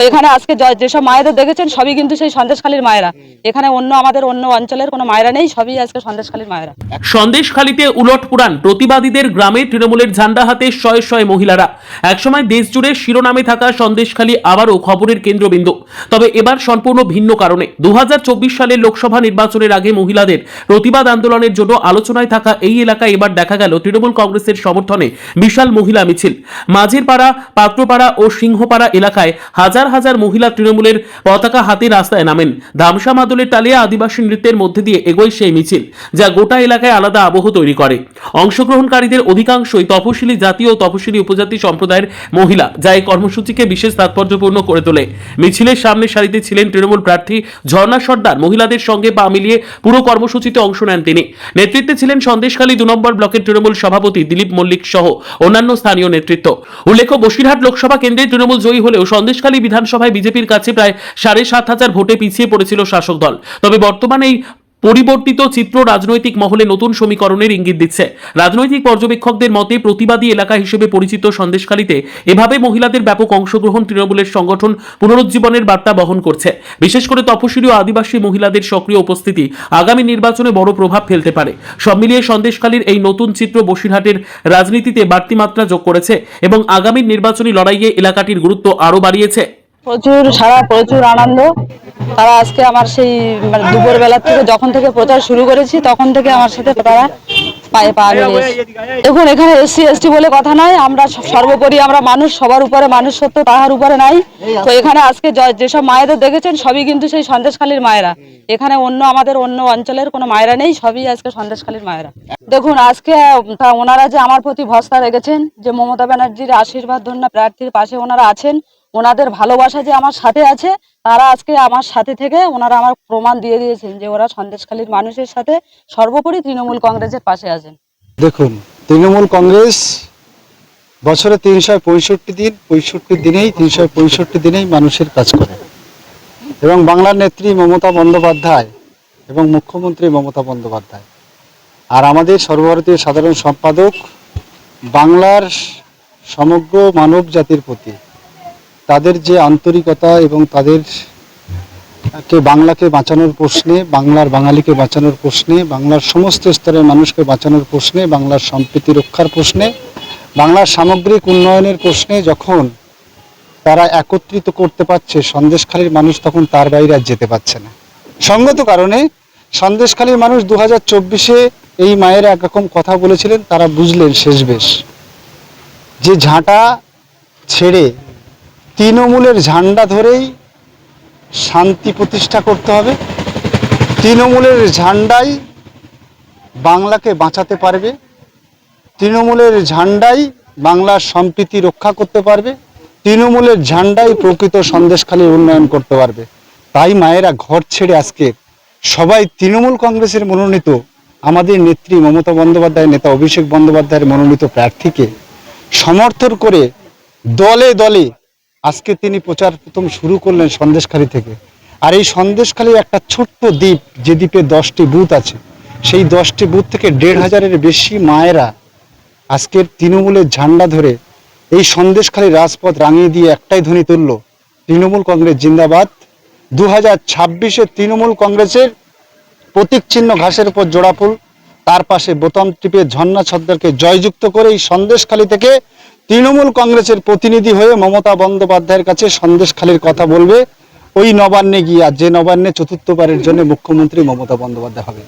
এখানে আজকে যেসব মায়েদের দেখেছেন সবই কিন্তু সেই সন্দেশখালীর মায়েরা। এখানে আমাদের অন্য অঞ্চলের কোনো মায়েরা নেই, সবই আজকে সন্দেশখালীর মায়েরা। সন্দেশখালীতে উলট পুরাণ প্রতিবাদীদের গ্রামে তৃণমূলের ঝান্ডা হাতে শয়ে শয়ে মহিলারা। একসময় দেশ জুড়ে শিরোনামে থাকা সন্দেশখালী আবারও খবরের কেন্দ্রবিন্দু, তবে এবার সম্পূর্ণ ভিন্ন কারণে। 2024 সালের লোকসভা নির্বাচনের আগে মহিলাদের প্রতিবাদ আন্দোলনের জন্য আলোচনায় থাকা এই এলাকায় এবার দেখা গেল তৃণমূল কংগ্রেসের সমর্থনে বিশাল মহিলা মিছিল। মাঝের পাড়া, পাত্রপাড়া ও সিংহপাড়া এলাকায় হাজার হাজার মহিলা তৃণমূলের পতাকা হাতে রাস্তায় নামেন। ধামসা মাদলের তালে আদিবাসী নৃত্যের মধ্যে দিয়ে এগোয় সেই মিছিল, যা গোটা এলাকায় আলাদা আবহ তৈরি করে। অংশগ্রহণকারীদের অধিকাংশই তপশিলি জাতি ও তপশিলি উপজাতি সম্প্রদায়ের মহিলা, যা এই কর্মসূচিকে বিশেষ তাৎপর্যপূর্ণ করে তোলে। মিছিলের সামনে সারিতে ছিলেন তৃণমূল প্রার্থী ঝর্ণা সর্দার। মহিলাদের সঙ্গে পা মিলিয়ে পুরো কর্মসূচিতে অংশ নেন তিনি। নেতৃত্বে ছিলেন সন্দেশখালী 2 নম্বর ব্লকের তৃণমূল সভাপতি দিলীপ মল্লিক সহ অন্যান্য স্থানীয় নেতৃত্ব। উল্লেখ্য, বসিরহাট লোকসভা কেন্দ্রে তৃণমূল জয়ী হলেও সন্দেশখালী বিধানসভায় বিজেপির কাছে প্রায় 7,500 ভোটে পিছিয়ে পড়েছিল শাসক দল। তবে বর্তমানে এই পরিবর্তিত চিত্র রাজনৈতিক মহলে নতুন সমীকরণের ইঙ্গিত দিচ্ছে। রাজনৈতিক পর্যবেক্ষকদের মতে প্রতিবাদী এলাকা হিসেবে পরিচিত সন্দেশখালীতে এভাবে মহিলাদের ব্যাপক অংশগ্রহণ তৃণমূলের সংগঠন পুনরুজ্জীবনের বার্তা বহন করছে। বিশেষ করে তপশিলি ও আদিবাসী মহিলাদের সক্রিয় উপস্থিতি আগামী নির্বাচনে বড় প্রভাব ফেলতে পারে। সব মিলিয়ে সন্দেশখালীর এই নতুন চিত্র বসিরহাটের রাজনীতিতে বাড়তি মাত্রা যোগ করেছে এবং আগামী নির্বাচনী লড়াইয়ে এলাকাটির গুরুত্ব আরও বাড়িয়েছে। প্রচুর আনন্দ। তারা আজকে আমার সেই দুপুর বেলা থেকে যখন থেকে প্রচার শুরু করেছি তখন থেকে আমার সাথে তারা পায়ে পা মিলিয়েছে। দেখুন, এখানে এসসি এসটি বলে কথা নয়, আমরা সর্বোপরি আমরা মানুষ, সবার উপরে মানুষ সত্য তাহার উপরে নাই। তো এখানে আজকে যেসব মায়েদের দেখেছেন সবই কিন্তু সেই সন্দেশখালীর মায়েরা। এখানে আমাদের অন্য অঞ্চলের কোনো মায়েরা নেই, সবই আজকে সন্দেশখালীর মায়েরা। দেখুন, আজকে ওনারা যে আমার প্রতি ভরসা রেখেছেন, যে মমতা ব্যানার্জির আশীর্বাদ ধন্য প্রার্থীর পাশে ওনারা আছেন, ওনাদের ভালোবাসা যে আমার সাথে আছে, তারা আজকে আমার সাথে থেকে ওনারা আমার প্রমাণ দিয়ে দিয়েছেন যে ওরা সন্দেশখালীর মানুষের সাথে, সর্বোপরি তৃণমূল কংগ্রেসের পাশে আছেন। দেখুন, তৃণমূল কংগ্রেস বছরে 365 দিন, 365 দিনেই মানুষের কাজ করে এবং বাংলার নেত্রী মমতা বন্দ্যোপাধ্যায় এবং মুখ্যমন্ত্রী মমতা বন্দ্যোপাধ্যায় আর আমাদের সর্বভারতীয় সাধারণ সম্পাদক বাংলার সমগ্র মানব জাতির প্রতি তাদের যে আন্তরিকতা এবং তাদেরকে বাংলাকে বাঁচানোর প্রশ্নে, বাংলার বাঙালিকে বাঁচানোর প্রশ্নে, বাংলার সমস্ত স্তরের মানুষকে বাঁচানোর প্রশ্নে, বাংলার সম্প্রীতি রক্ষার প্রশ্নে, বাংলার সামগ্রিক উন্নয়নের প্রশ্নে যখন তারা একত্রিত করতে পারছে সন্দেশখালীর মানুষ, তখন তার বাইরে আর যেতে পারছে না। সঙ্গত কারণে সন্দেশখালীর মানুষ 2024-এ এই মায়েরা একরকম কথা বলেছিলেন, তারা বুঝলেন শেষবেশ যে ঝাঁটা ছেড়ে তৃণমূলের ঝান্ডা ধরেই শান্তি প্রতিষ্ঠা করতে হবে। তৃণমূলের ঝান্ডাই বাংলাকে বাঁচাতে পারবে, তৃণমূলের ঝান্ডাই বাংলার সম্প্রীতি রক্ষা করতে পারবে, তৃণমূলের ঝান্ডাই প্রকৃত সন্দেশখালীর উন্নয়ন করতে পারবে। তাই মায়েরা ঘর ছেড়ে আজকে সবাই তৃণমূল কংগ্রেসের মনোনীত আমাদের নেত্রী মমতা বন্দ্যোপাধ্যায়ের, নেতা অভিষেক বন্দ্যোপাধ্যায়ের মনোনীত প্রার্থীকে সমর্থন করে দলে দলে আজকে তিনি প্রচার প্রথম শুরু করলেন সন্দেশখালী থেকে। আর এই সন্দেশখালী একটা ছোট্ট দ্বীপ, যে দ্বীপে 10টি বুথ আছে, সেই 10টি বুথ থেকে 1,500-এর বেশি মায়েরা আজকের তৃণমূলের ঝান্ডা ধরে এই সন্দেশখালী রাজপথ রাঙিয়ে দিয়ে একটাই ধ্বনি তুলল, তৃণমূল কংগ্রেস জিন্দাবাদ। 2026-এ তৃণমূল কংগ্রেসের প্রতীক চিহ্ন ঘাসের উপর জোড়া ফুল, তার পাশে বোতাম টিপে ঝর্ণা সর্দারকে জয়যুক্ত করে এই সন্দেশখালী থেকে তৃণমূল কংগ্রেসের প্রতিনিধি হয়ে মমতা বন্দ্যোপাধ্যায়ের কাছে সন্দেশখালীর কথা বলবে ওই নবান্নে গিয়ে, যে নবান্নে চতুর্থবারের জন্য মুখ্যমন্ত্রী মমতা বন্দ্যোপাধ্যায় হবেন।